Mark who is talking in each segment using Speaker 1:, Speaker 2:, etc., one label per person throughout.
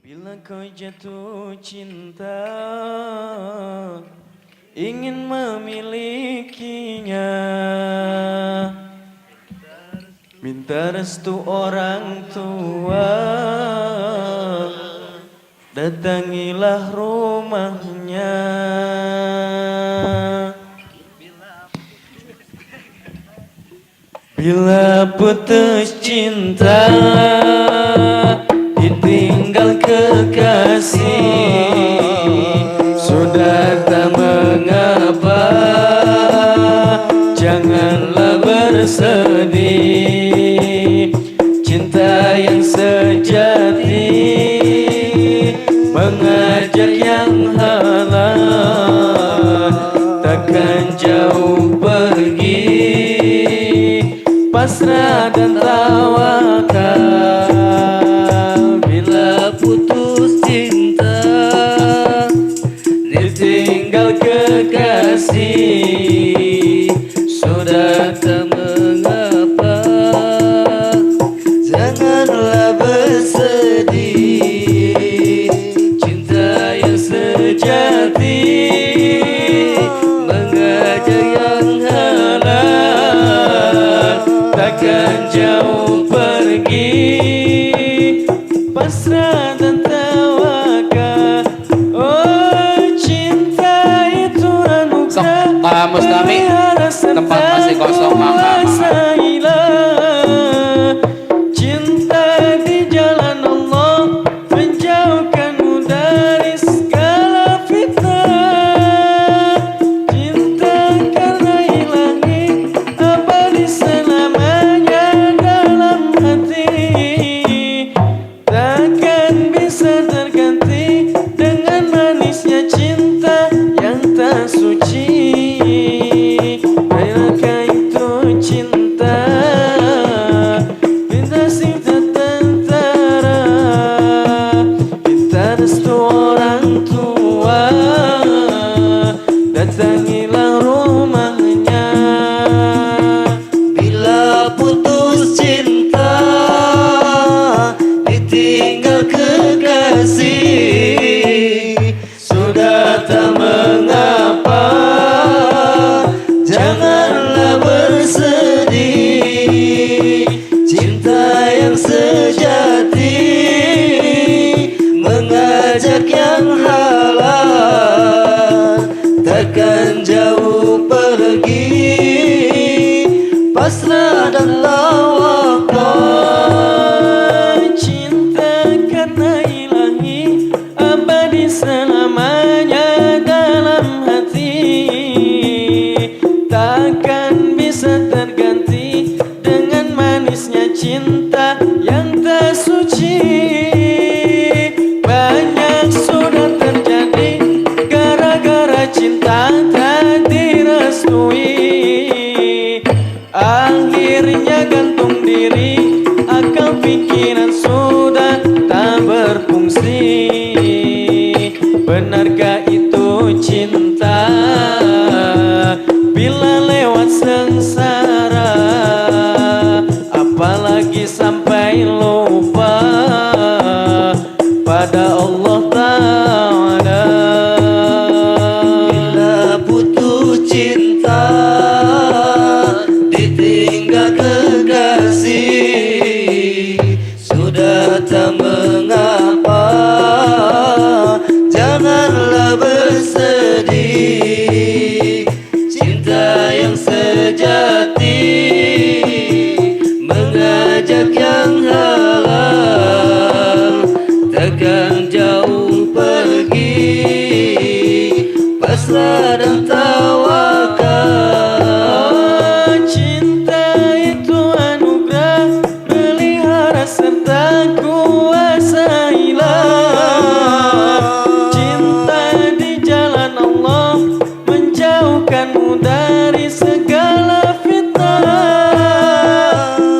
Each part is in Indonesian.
Speaker 1: Bila kau jatuh cinta, ingin memilikinya, minta restu orang tua, datangilah rumahnya. Bila putus cinta, ditinggal kekasih, sudah tak mengapa, janganlah bersedih. Cinta yang sejati mengajak yang halal, takkan jauh pergi, pasrah dan tawakal. Bila putus cinta, ditinggal kekasih, sudah tak mengapa, janganlah bersedih. Cinta yang sejati mengajak yang halal, takkan jauh pergi, pasrah dan tawakal. Oh, cinta itu anugerah.
Speaker 2: Pak Mustami, tempat masih kosong, mama.
Speaker 1: Cinta di jalan Allah menjauhkanmu dari segala fitnah. Cinta karena ilahi abadi selamanya dalam hati, takkan bisa terganti dengan manisnya cinta yang tak suci. Apakah itu cinta? Minta cinta tentara, minta restu orang tua, datangilah rumahnya. Bila putus cinta, ditinggal kekasih, sudah tak mengapa, janganlah bersedih. Cinta yang sejati mengajak yang halal, takkan jauh pergi, pasrah dan tawakal. Cinta karena ilahi abadi selamanya dalam hati, takkan bisa terganti dengan manisnya cinta yang tak suci. Banyak sudah terjadi gara-gara cinta tak direstui, akhirnya gantung diri, akal pikiran sudah tak berfungsi. Benarkah itu cinta? Bila lewat sengsara, apalagi sampai lupa pada Allah Ta'ala. Bila putus cinta, ditinggal kekasih, sudah tak mengapa, janganlah bersedih. Cinta yang sejati mengajak yang halal, takkan jauh pergi, pasrah dan tawakal. Cinta itu anugerah, pelihara serta kuasailah. Cinta di jalan Allah menjauhkanmu dari segala fitnah.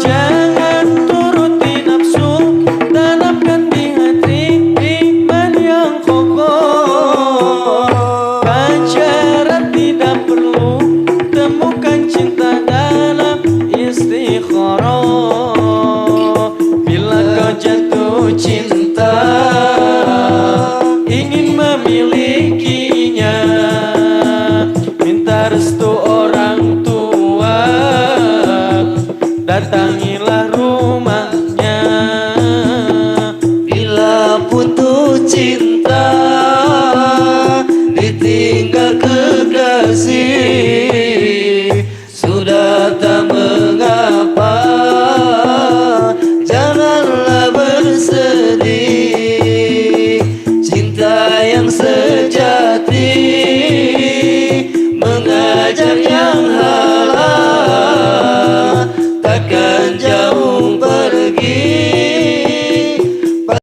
Speaker 1: Jangan turuti nafsu, tanamkan di hati iman yang kokoh. Baca datangilah